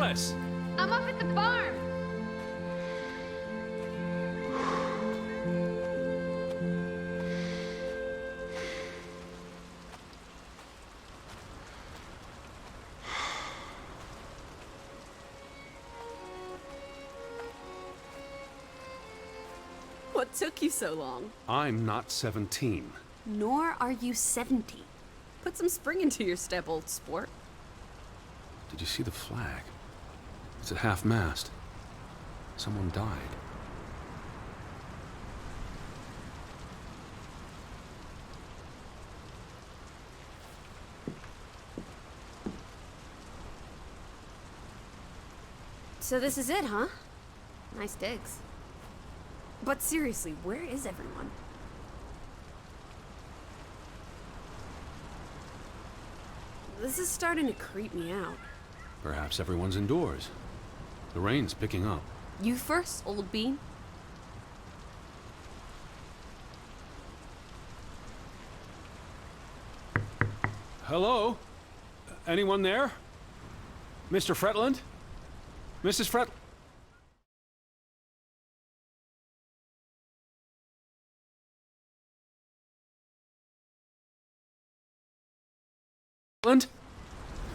Alice! I'm up at the barn. What took you so long? I'm not 17. Nor are you 70. Put some spring into your step, old sport. Did you see the flag? It's at half-mast. Someone died. So this is it, huh? Nice digs. But seriously, where is everyone? This is starting to creep me out. Perhaps everyone's indoors. The rain's picking up. You first, old bean. Hello? Anyone there? Mr. Fretland? Mrs. Fretland?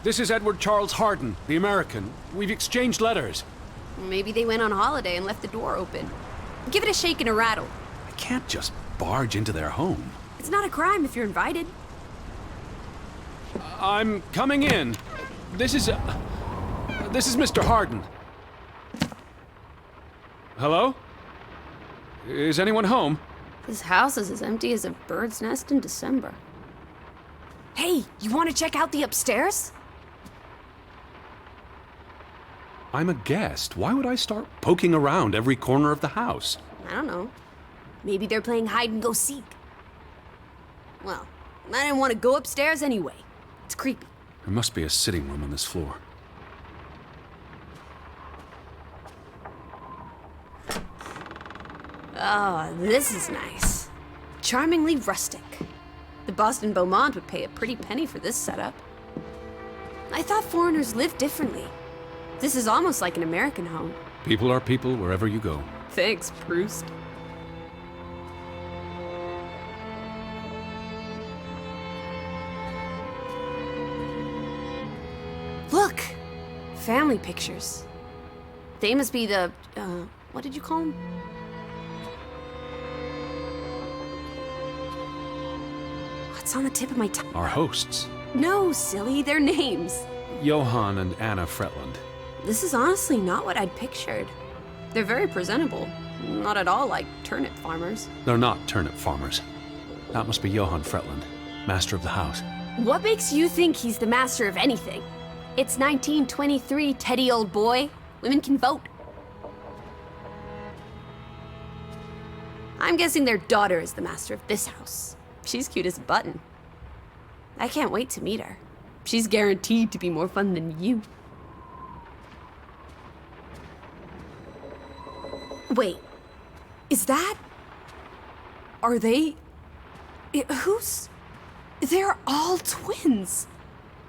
This is Edward Charles Harden, the American. We've exchanged letters. Maybe they went on holiday and left the door open. Give it a shake and a rattle. I can't just barge into their home. It's not a crime if you're invited. I'm coming in. This is Mr. Harden. Hello? Is anyone home? This house is as empty as a bird's nest in December. Hey, you want to check out the upstairs? I'm a guest. Why would I start poking around every corner of the house? I don't know. Maybe they're playing hide and go seek. Well, I didn't want to go upstairs anyway. It's creepy. There must be a sitting room on this floor. Oh, this is nice. Charmingly rustic. The Boston Beaumont would pay a pretty penny for this setup. I thought foreigners lived differently. This is almost like an American home. People are people wherever you go. Thanks, Proust. Look! Family pictures. They must be the, what did you call them? What's on the tip of my tongue? Our hosts, No, silly, they're names. Johann and Anna Fretland. This is honestly not what I'd pictured. They're very presentable. Not at all like turnip farmers. They're not turnip farmers. That must be Johann Fretland, master of the house. What makes you think he's the master of anything? It's 1923, Teddy, old boy. Women can vote. I'm guessing their daughter is the master of this house. She's cute as a button. I can't wait to meet her. She's guaranteed to be more fun than you. Wait, is that... Are they... Who's... They're all twins.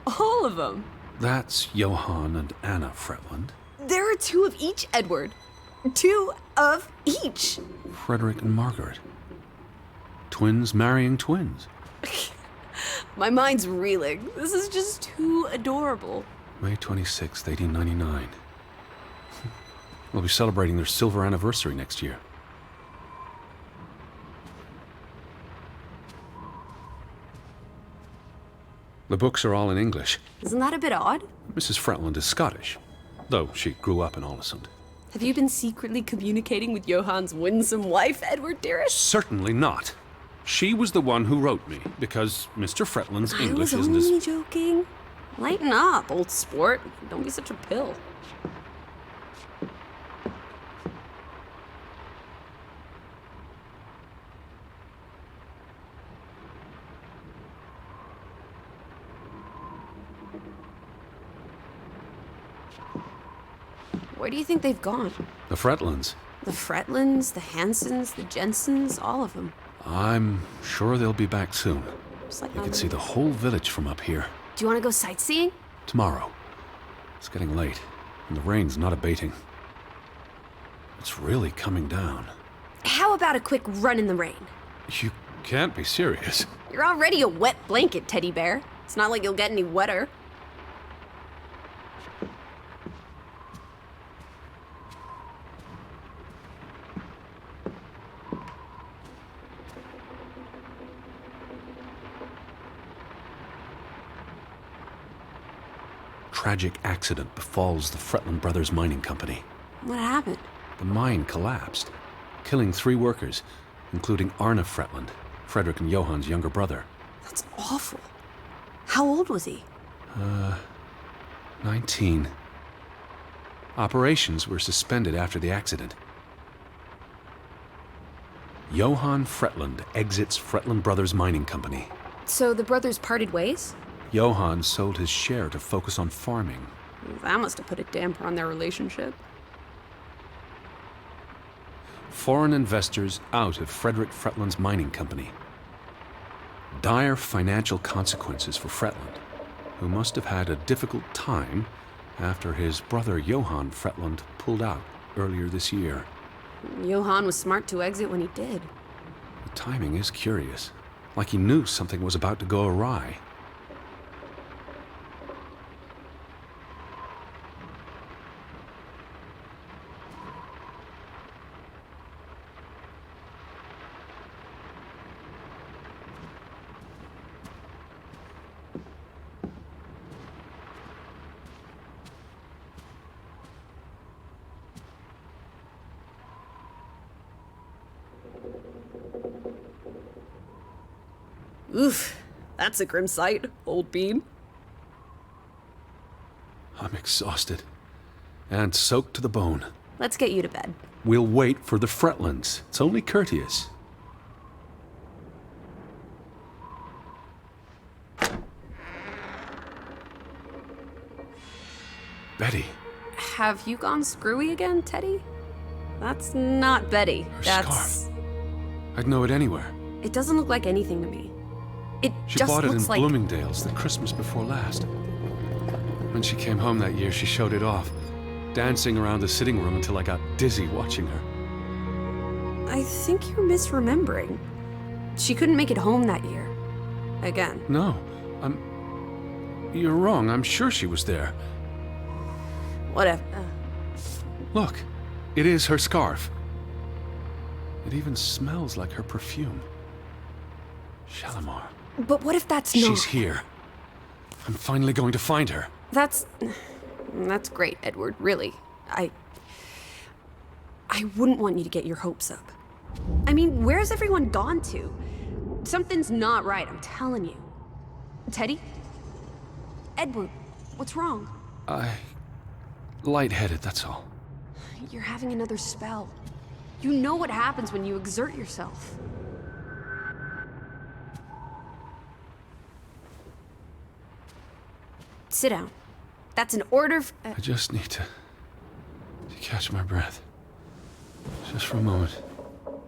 All of them. That's Johann and Anna Fretland. There are two of each, Edward. Two of each. Frederick and Margaret. Twins marrying twins. My mind's reeling. This is just too adorable. May 26th, 1899. We'll be celebrating their silver anniversary next year. The books are all in English. Isn't that a bit odd? Mrs. Fretland is Scottish, though she grew up in Ollesund. Have you been secretly communicating with Johann's winsome wife, Edward dearest? Certainly not. She was the one who wrote me, because Mr. Fretland's English I was isn't only as... joking. Lighten up, old sport. Don't be such a pill. Where do you think they've gone? The Fretlands. The Fretlands, the Hansons, the Jensens, all of them. I'm sure they'll be back soon. Just like You my can see mom. the whole village from up here. Do you want to go sightseeing? Tomorrow. It's getting late. And the rain's not abating. It's really coming down. How about a quick run in the rain? You can't be serious. You're already a wet blanket, teddy bear. It's not like you'll get any wetter. Tragic accident befalls the Fretland Brothers Mining Company. What happened? The mine collapsed, killing 3 workers, including Arne Fretland, Frederick and Johann's younger brother. That's awful. How old was he? 19. Operations were suspended after the accident. Johann Fretland exits Fretland Brothers Mining Company. So the brothers parted ways? Johann sold his share to focus on farming. That must have put a damper on their relationship. Foreign investors out of Frederick Fretland's mining company. Dire financial consequences for Fretland, who must have had a difficult time after his brother Johann Fretland pulled out earlier this year. Johann was smart to exit when he did. The timing is curious, like he knew something was about to go awry. Oof, that's a grim sight, old bean. I'm exhausted and soaked to the bone. Let's get you to bed. We'll wait for the Fretlands. It's only courteous. Betty. Have you gone screwy again, Teddy? That's not Betty. Her That's... scarf. I'd know it anywhere. It doesn't look like anything to me. It She just bought it in looks like... Bloomingdale's the Christmas before last. When she came home that year, she showed it off, dancing around the sitting room until I got dizzy watching her. I think you're misremembering. She couldn't make it home that year. Again. No, You're wrong. I'm sure she was there. Whatever. Look, it is her scarf. It even smells like her perfume. Shalimar. But what if that's not... She's here. I'm finally going to find her. That's great, Edward, really. I wouldn't want you to get your hopes up. I mean, where's everyone gone to? Something's not right, I'm telling you. Teddy? Edward, what's wrong? Lightheaded, that's all. You're having another spell. You know what happens when you exert yourself. Sit down. That's an order I just need to catch my breath. Just for a moment.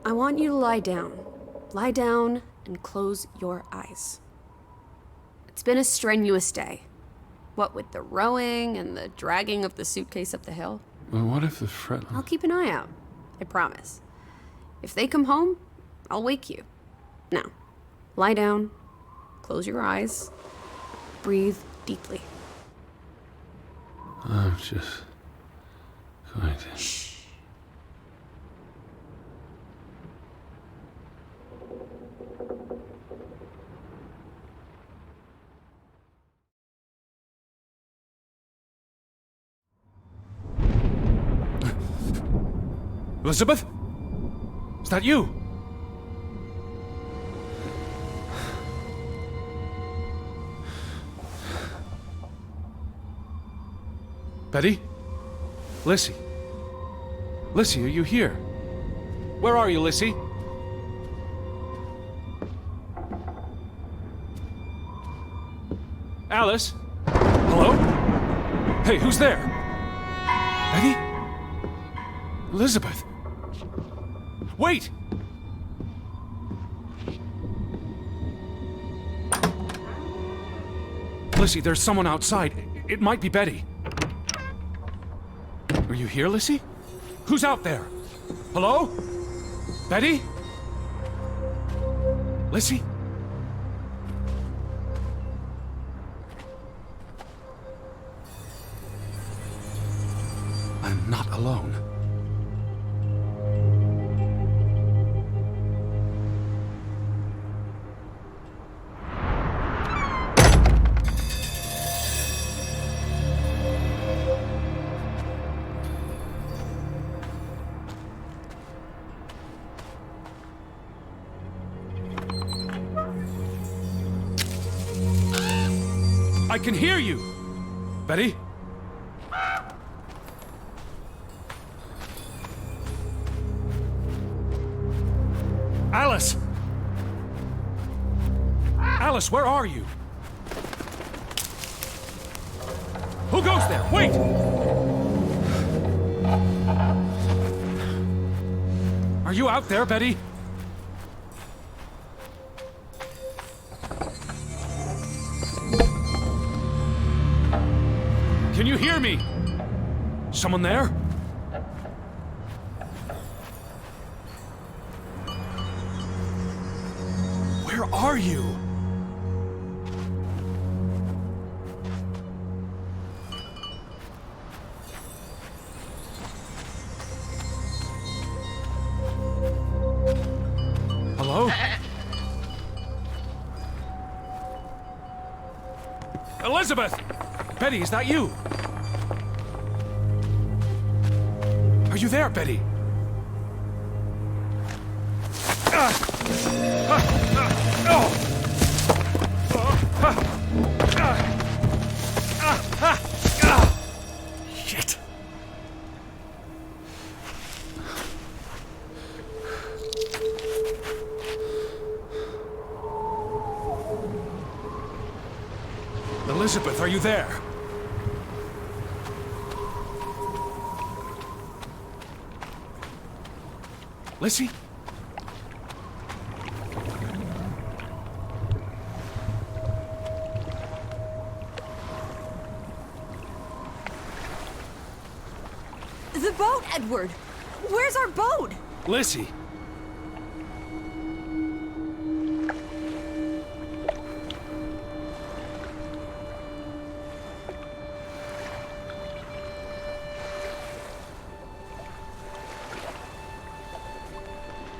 I want you to lie down. Lie down and close your eyes. It's been a strenuous day. What with the rowing and the dragging of the suitcase up the hill. Well, what if the Fretland... I'll keep an eye out. I promise. If they come home, I'll wake you. Now, lie down, close your eyes, breathe deeply. I'm just going to... Shh. Elizabeth? Is that you? Betty? Lissy? Lissy, are you here? Where are you, Lissy? Alice? Hello? Hey, who's there? Betty? Elizabeth? Wait! Lissy, there's someone outside. It might be Betty. Are you here, Lissy? Who's out there? Hello? Betty? Lissy? I'm not alone. I can hear you! Betty? Alice! Alice, where are you? Who goes there? Wait! Are you out there, Betty? Can you hear me? Someone there? Where are you? Hello? Elizabeth! Betty, is that you? Are you there, Betty? Shit. Elizabeth, are you there? Lissy? The boat, Edward! Where's our boat? Lissy!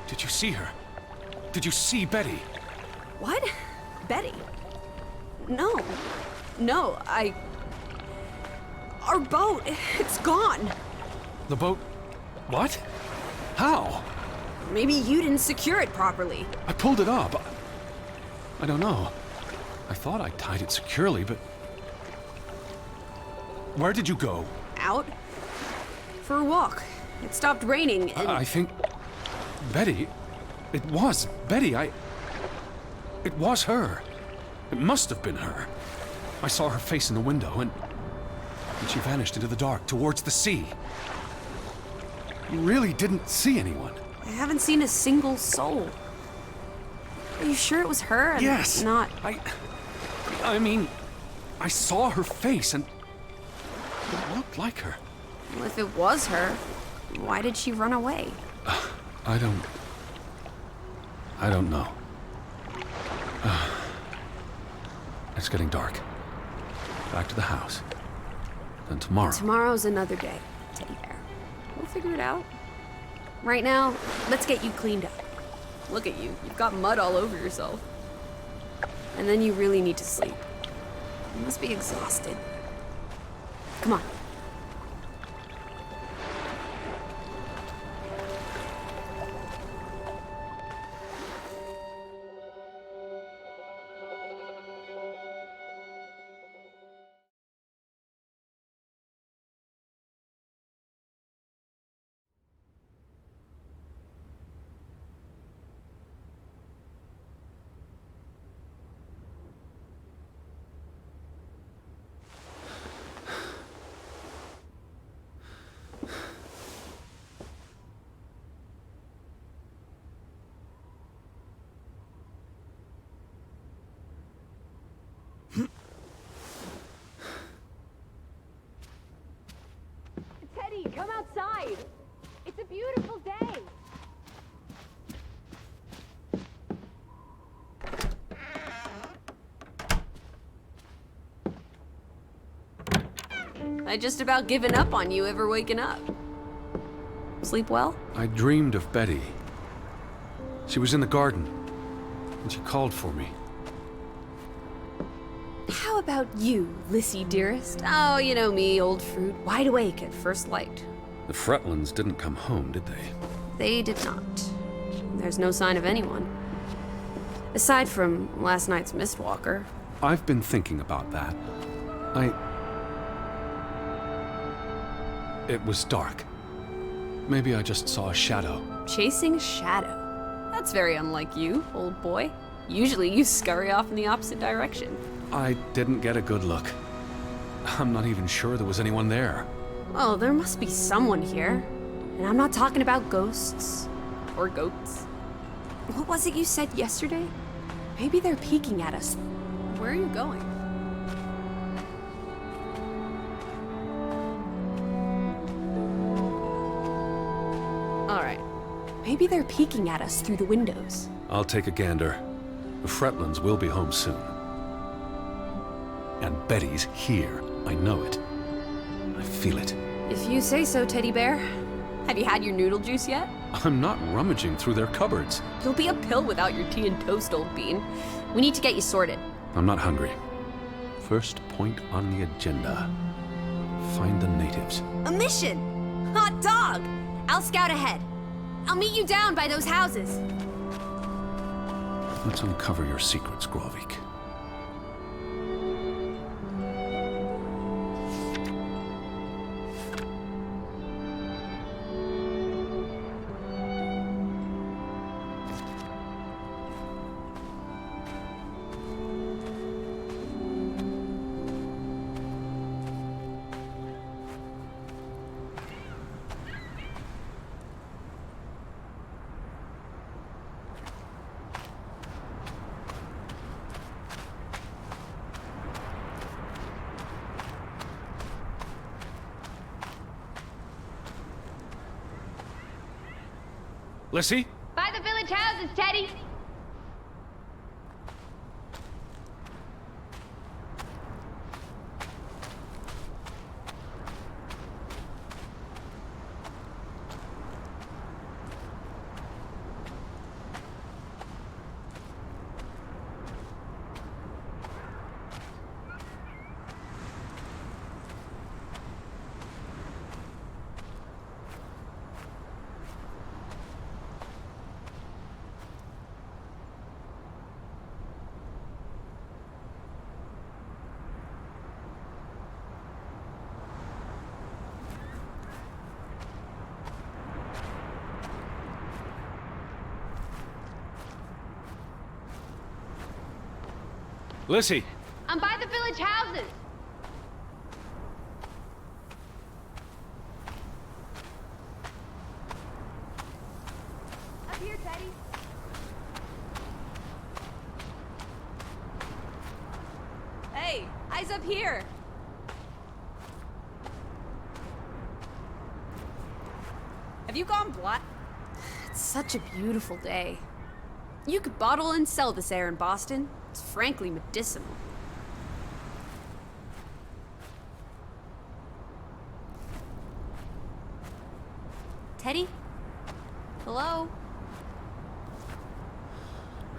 Did you see her? Did you see Betty? What? Betty? No. No, Our boat, it's gone. The boat... What? How? Maybe you didn't secure it properly. I pulled it up. I don't know. I thought I tied it securely, but... Where did you go? Out? For a walk. It stopped raining and... I think... Betty? It was Betty. It was her. It must have been her. I saw her face in the window, and she vanished into the dark, towards the sea. You really didn't see anyone? I haven't seen a single soul. Are you sure it was her and Yes. not... I mean, I saw her face, and it looked like her. Well, if it was her, why did she run away? I don't know. It's getting dark. Back to the house. Then tomorrow. Tomorrow's another day, Teddy Bear. We'll figure it out. Right now, let's get you cleaned up. Look at you. You've got mud all over yourself. And then you really need to sleep. You must be exhausted. Come on. I just about given up on you ever waking up. Sleep well? I dreamed of Betty. She was in the garden, and she called for me. How about you, Lissy dearest? Oh, you know me, old fruit, wide awake at first light. The Fretlands didn't come home, did they? They did not. There's no sign of anyone. Aside from last night's Mistwalker. I've been thinking about that. It was dark. Maybe I just saw a shadow. Chasing a shadow? That's very unlike you, old boy. Usually you scurry off in the opposite direction. I didn't get a good look. I'm not even sure there was anyone there. Oh, there must be someone here. And I'm not talking about ghosts. Or goats. What was it you said yesterday? Maybe they're peeking at us. Where are you going? Alright. Maybe they're peeking at us through the windows. I'll take a gander. The Fretlands will be home soon. And Betty's here. I know it. I feel it. If you say so, teddy bear. Have you had your noodle juice yet? I'm not rummaging through their cupboards. You'll be a pill without your tea and toast, old bean. We need to get you sorted. I'm not hungry. First point on the agenda. Find the natives. A mission! Hot dog! I'll scout ahead. I'll meet you down by those houses. Let's uncover your secrets, Grovik. Lissy? By the village houses, Teddy! Lissy! I'm by the village houses! Up here, Teddy. Hey, eyes up here! Have you gone blind? It's such a beautiful day. You could bottle and sell this air in Boston. It's frankly medicinal. Teddy? Hello?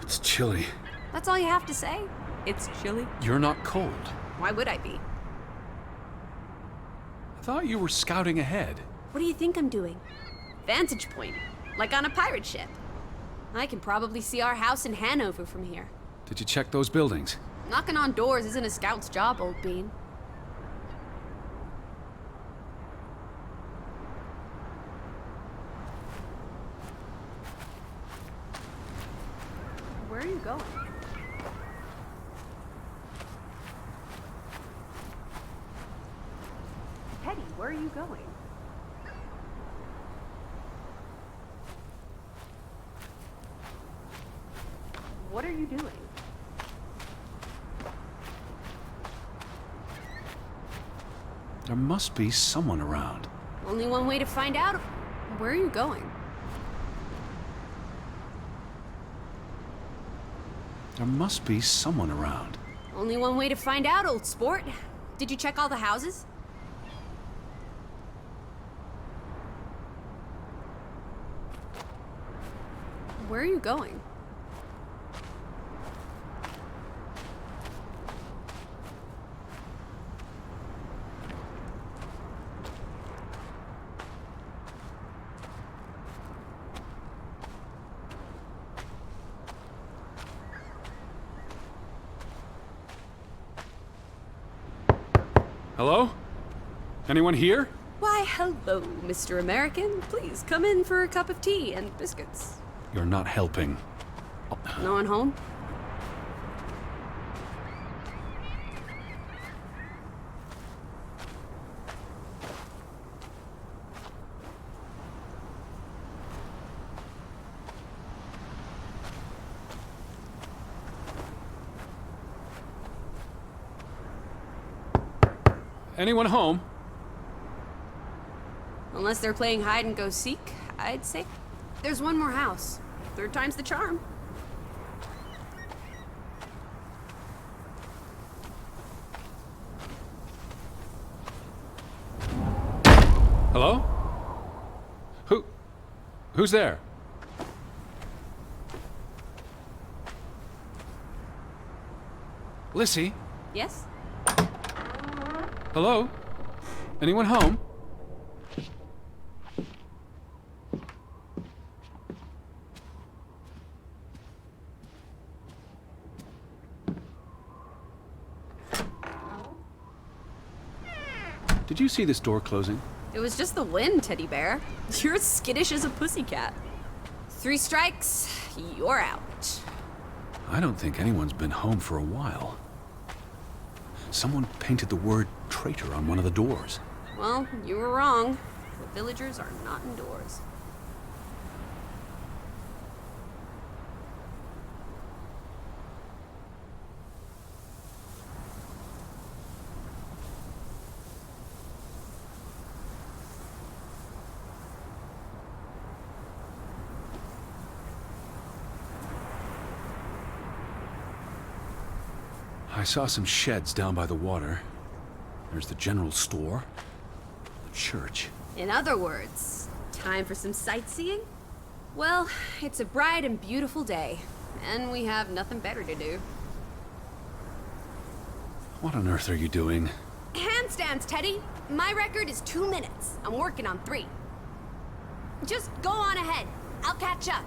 It's chilly. That's all you have to say? It's chilly? You're not cold. Why would I be? I thought you were scouting ahead. What do you think I'm doing? Vantage point, like on a pirate ship. I can probably see our house in Hanover from here. Did you check those buildings? Knocking on doors isn't a scout's job, old bean. Where are you going? Teddy, where are you going? What are you doing? There must be someone around. Only one way to find out. Where are you going? There must be someone around. Only one way to find out, old sport. Did you check all the houses? Where are you going? Hello? Anyone here? Why, hello, Mr. American. Please come in for a cup of tea and biscuits. You're not helping. No one home? Anyone home? Unless they're playing hide and go seek, I'd say. There's one more house. Third time's the charm. Hello? Who's there? Lissy? Yes? Hello? Anyone home? Did you see this door closing? It was just the wind, teddy bear. You're as skittish as a pussycat. 3 strikes, you're out. I don't think anyone's been home for a while. Someone painted the word traitor on one of the doors. Well, you were wrong. The villagers are not indoors. I saw some sheds down by the water. There's the general store, the church. In other words, time for some sightseeing? Well, it's a bright and beautiful day, and we have nothing better to do. What on earth are you doing? Handstands, Teddy! My record is 2 minutes. I'm working on 3. Just go on ahead. I'll catch up.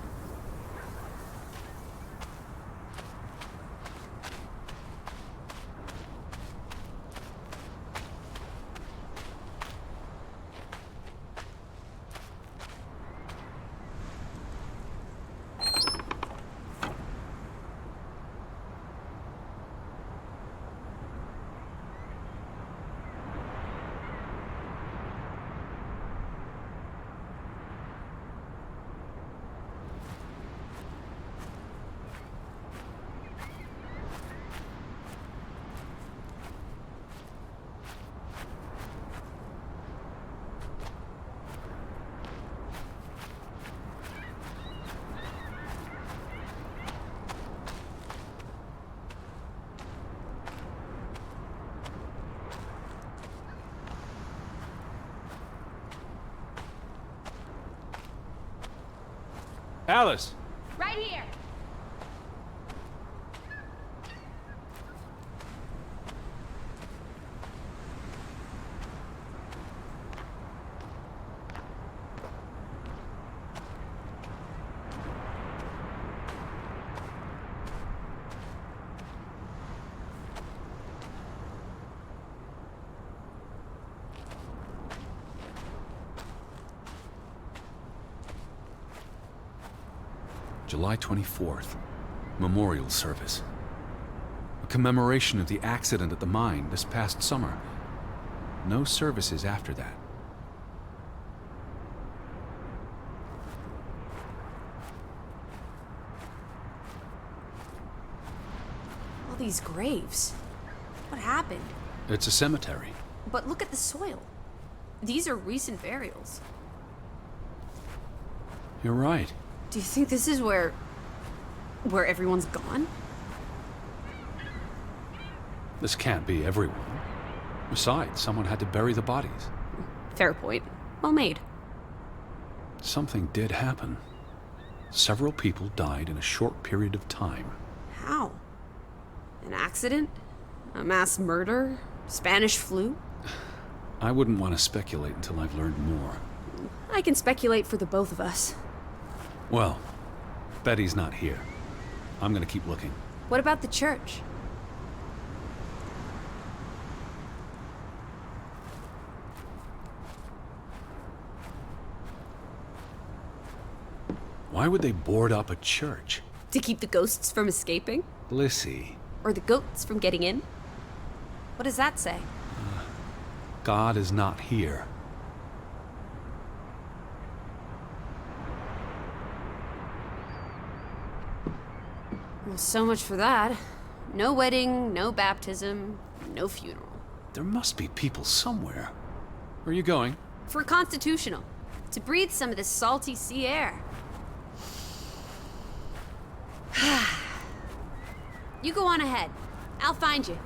Alice! Right here. July 24th. Memorial service. A commemoration of the accident at the mine this past summer. No services after that. All these graves. What happened? It's a cemetery. But look at the soil. These are recent burials. You're right. Do you think this is where everyone's gone? This can't be everyone. Besides, someone had to bury the bodies. Fair point. Well made. Something did happen. Several people died in a short period of time. How? An accident? A mass murder? Spanish flu? I wouldn't want to speculate until I've learned more. I can speculate for the both of us. Well, Betty's not here. I'm gonna keep looking. What about the church? Why would they board up a church? To keep the ghosts from escaping? Lissy, Or the goats from getting in? What does that say? God is not here. Well, so much for that. No wedding, no baptism, no funeral. There must be people somewhere. Where are you going? For constitutional. To breathe some of this salty sea air. You go on ahead. I'll find you.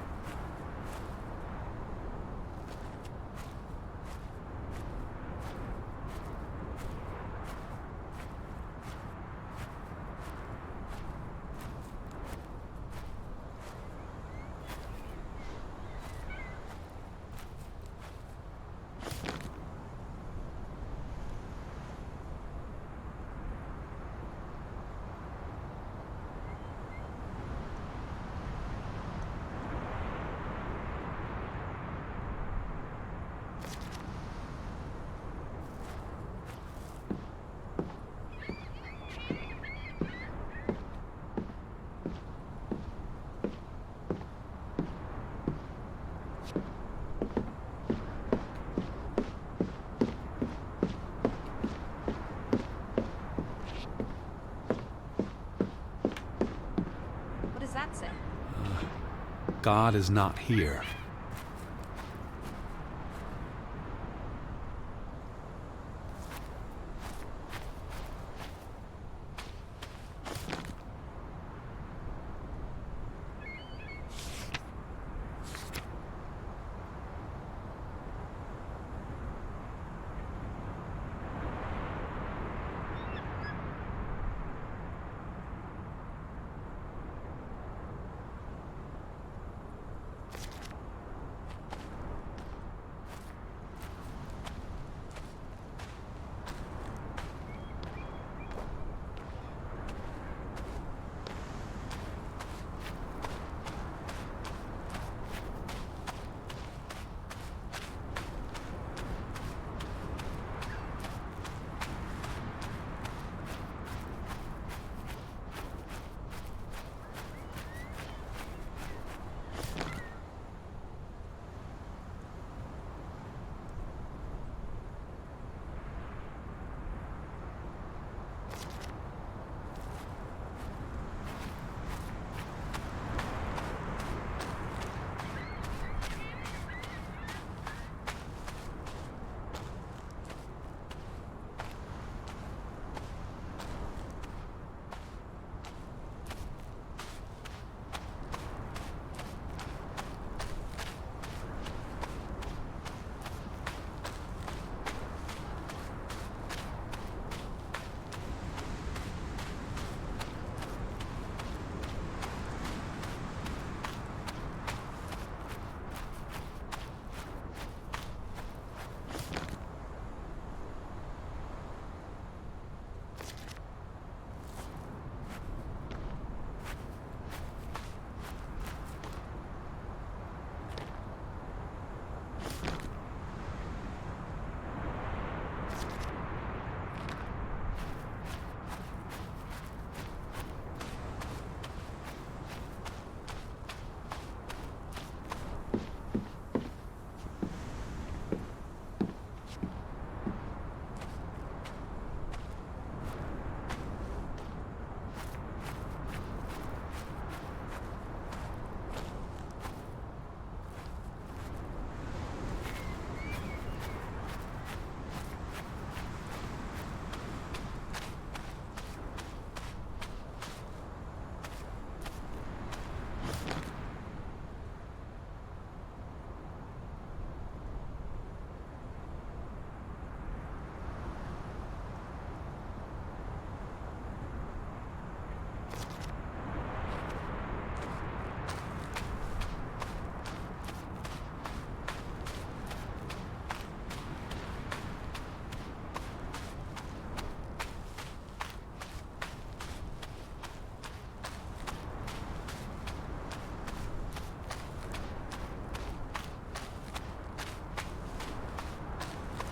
What does that say? God is not here.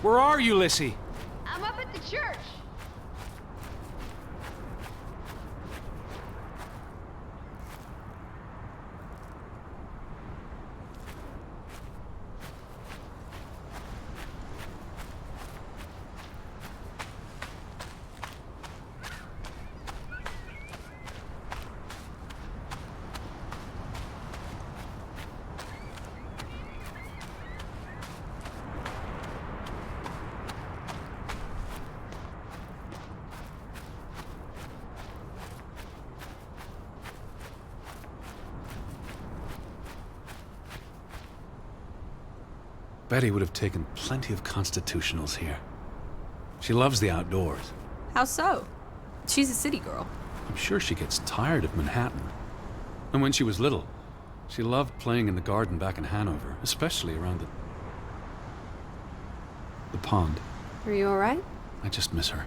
Where are you, Lissy? I'm up at the church. Betty would have taken plenty of constitutionals here. She loves the outdoors. How so? She's a city girl. I'm sure she gets tired of Manhattan. And when she was little, she loved playing in the garden back in Hanover, especially around the pond. Are you all right? I just miss her.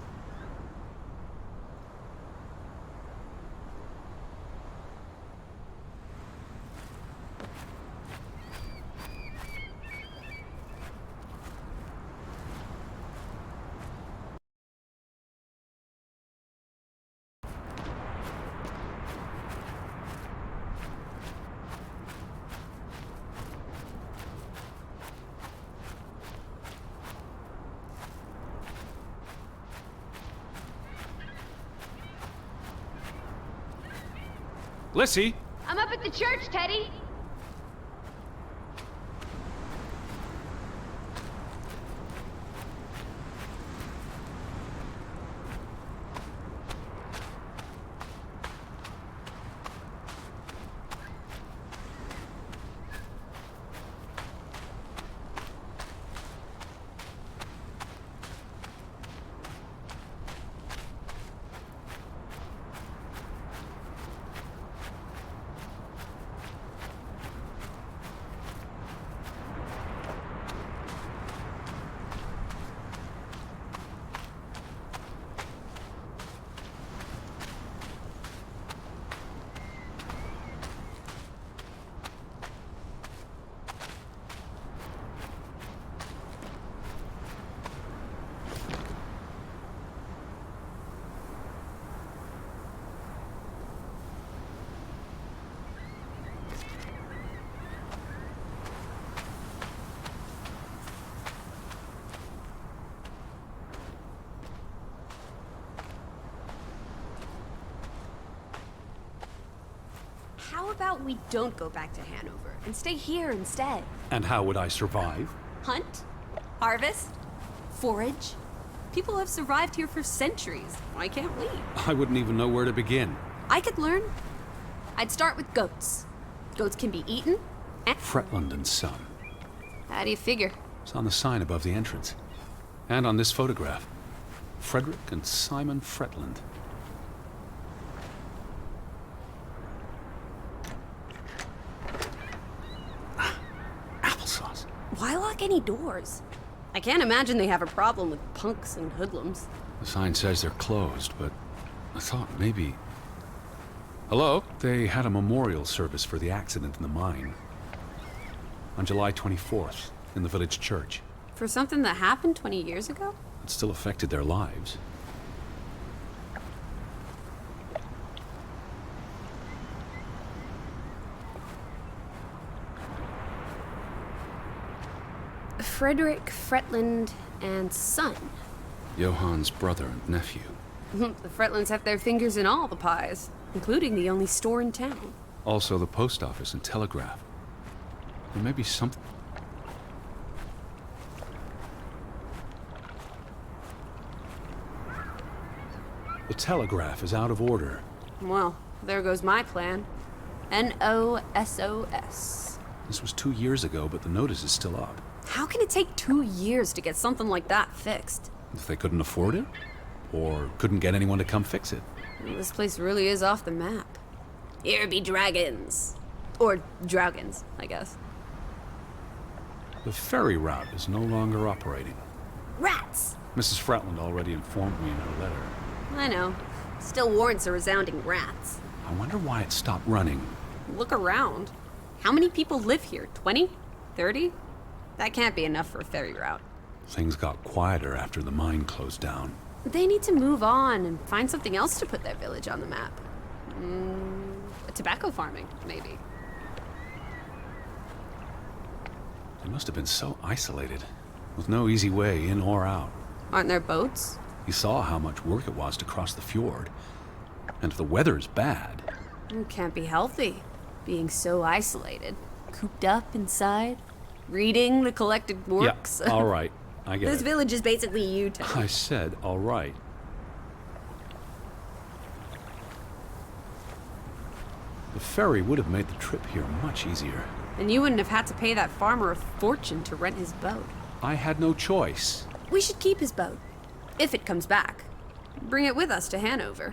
Lissy! I'm up at the church, Teddy. How about we don't go back to Hanover and stay here instead? And how would I survive? Hunt? Harvest? Forage? People have survived here for centuries. Why can't we? I wouldn't even know where to begin. I could learn. I'd start with goats. Goats can be eaten. Fretland and Son. How do you figure? It's on the sign above the entrance. And on this photograph. Frederick and Simon Fretland. Applesauce. Why lock any doors? I can't imagine they have a problem with punks and hoodlums. The sign says they're closed, but I thought maybe... Hello? They had a memorial service for the accident in the mine. On July 24th, in the village church. For something that happened 20 years ago? It still affected their lives. Frederick Fretland and Son. Johann's brother and nephew. The Fretlands have their fingers in all the pies, including the only store in town. Also the post office and telegraph. There may be something... The telegraph is out of order. Well, there goes my plan. NOSOS. This was 2 years ago, but the notice is still up. How can it take 2 years to get something like that fixed? If they couldn't afford it? Or couldn't get anyone to come fix it? This place really is off the map. Here be dragons. Or Draugans, I guess. The ferry route is no longer operating. Rats! Mrs. Fretland already informed me in her letter. I know. Still warrants a resounding rats. I wonder why it stopped running. Look around. How many people live here? 20? 30? That can't be enough for a ferry route. Things got quieter after the mine closed down. They need to move on and find something else to put their village on the map. Tobacco farming, maybe. They must have been so isolated, with no easy way in or out. Aren't there boats? You saw how much work it was to cross the fjord. And if the weather is bad... It can't be healthy, being so isolated. Cooped up inside, reading the collected works. Yeah, all right. I get This it. village is basically you, Teddy. I said, all right. The ferry would have made the trip here much easier. And you wouldn't have had to pay that farmer a fortune to rent his boat. I had no choice. We should keep his boat, if it comes back. Bring it with us to Hanover.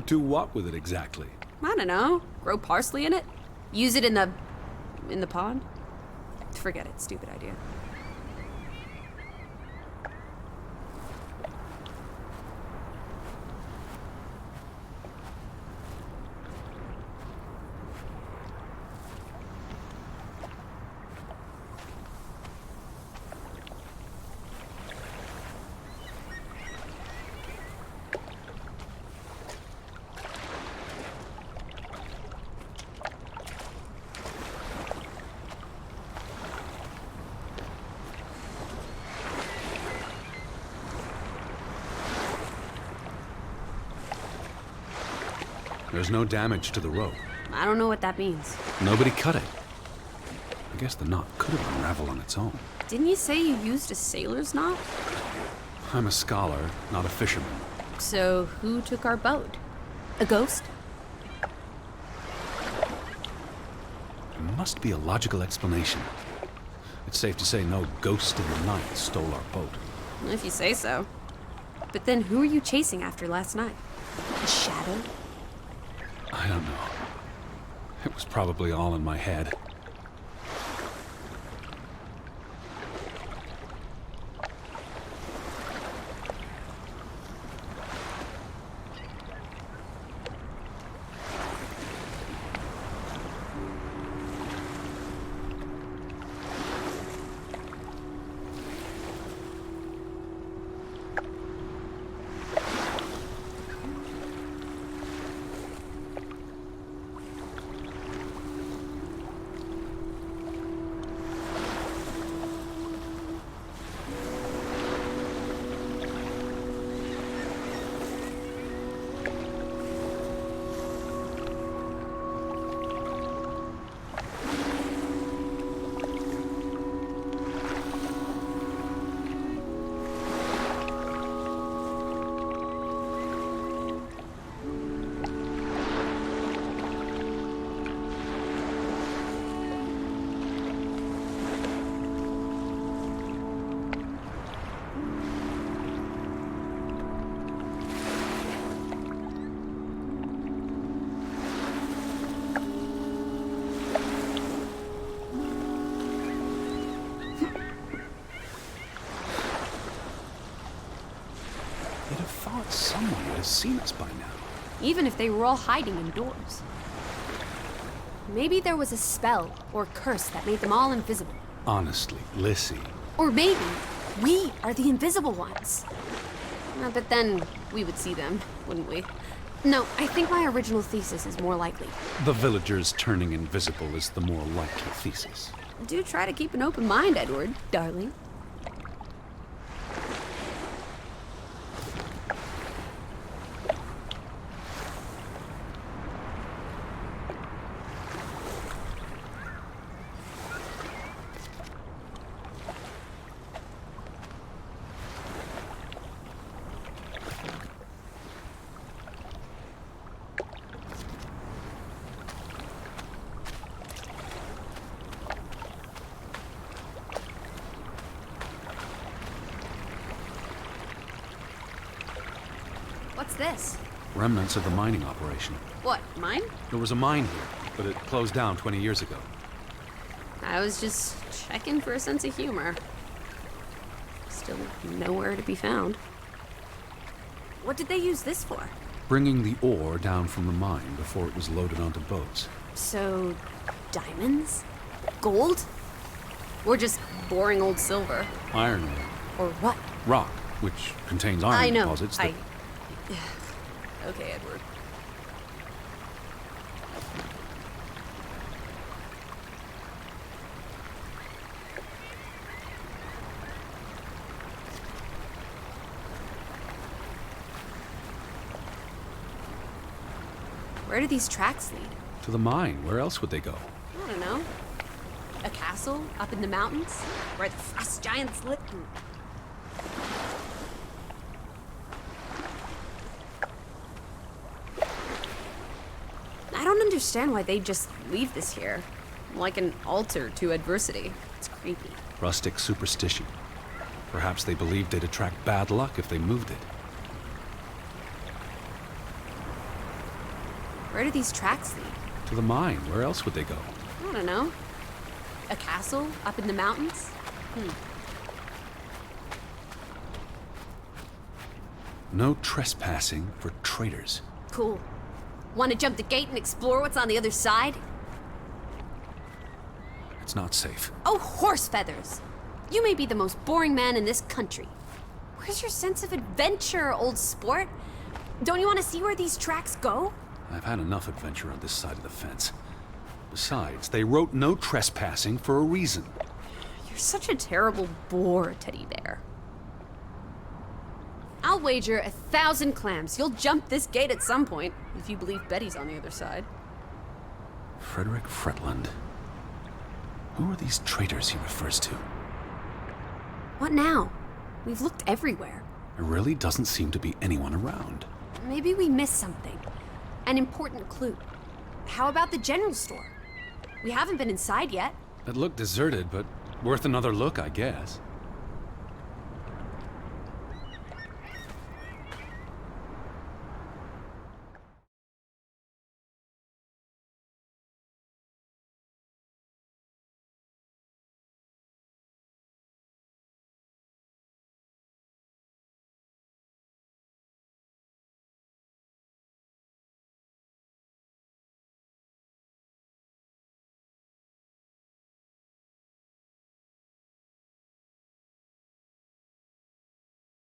Do what with it exactly? I don't know. Grow parsley in it? Use it in the pond? Forget it. Stupid idea. There's no damage to the rope. I don't know what that means. Nobody cut it. I guess the knot could have unraveled on its own. Didn't you say you used a sailor's knot? I'm a scholar, not a fisherman. So who took our boat? A ghost? There must be a logical explanation. It's safe to say no ghost in the night stole our boat. If you say so. But then who were you chasing after last night? A shadow? I don't know. It was probably all in my head. You'd have thought someone would have seen us by now. Even if they were all hiding indoors. Maybe there was a spell or curse that made them all invisible. Honestly, Lissy. Or maybe we are the invisible ones. But then we would see them, wouldn't we? No, I think my original thesis is more likely. The villagers turning invisible is the more likely thesis. Do try to keep an open mind, Edward, darling. What's this? Remnants of the mining operation. What, mine? There was a mine here, but it closed down 20 years ago. I was just checking for a sense of humor. Still nowhere to be found. What did they use this for? Bringing the ore down from the mine before it was loaded onto boats. So, diamonds? Gold? Or just boring old silver? Iron ore. Or what? Rock, which contains iron I know. deposits that... Okay, Edward. Where do these tracks lead? To the mine. Where else would they go? I don't know. A castle up in the mountains where the frost giants live. I don't understand why they just leave this here. Like an altar to adversity. It's creepy. Rustic superstition. Perhaps they believed they'd attract bad luck if they moved it. Where do these tracks lead? To the mine. Where else would they go? I don't know. A castle up in the mountains? No trespassing for traitors. Cool. Want to jump the gate and explore what's on the other side? It's not safe. Oh, horse feathers! You may be the most boring man in this country. Where's your sense of adventure, old sport? Don't you want to see where these tracks go? I've had enough adventure on this side of the fence. Besides, they wrote no trespassing for a reason. You're such a terrible bore, Teddy Bear. I'll wager 1,000 clams you'll jump this gate at some point, if you believe Betty's on the other side. Frederick Fretland. Who are these traitors he refers to? What now? We've looked everywhere. There really doesn't seem to be anyone around. Maybe we missed something. An important clue. How about the general store? We haven't been inside yet. It looked deserted, but worth another look, I guess.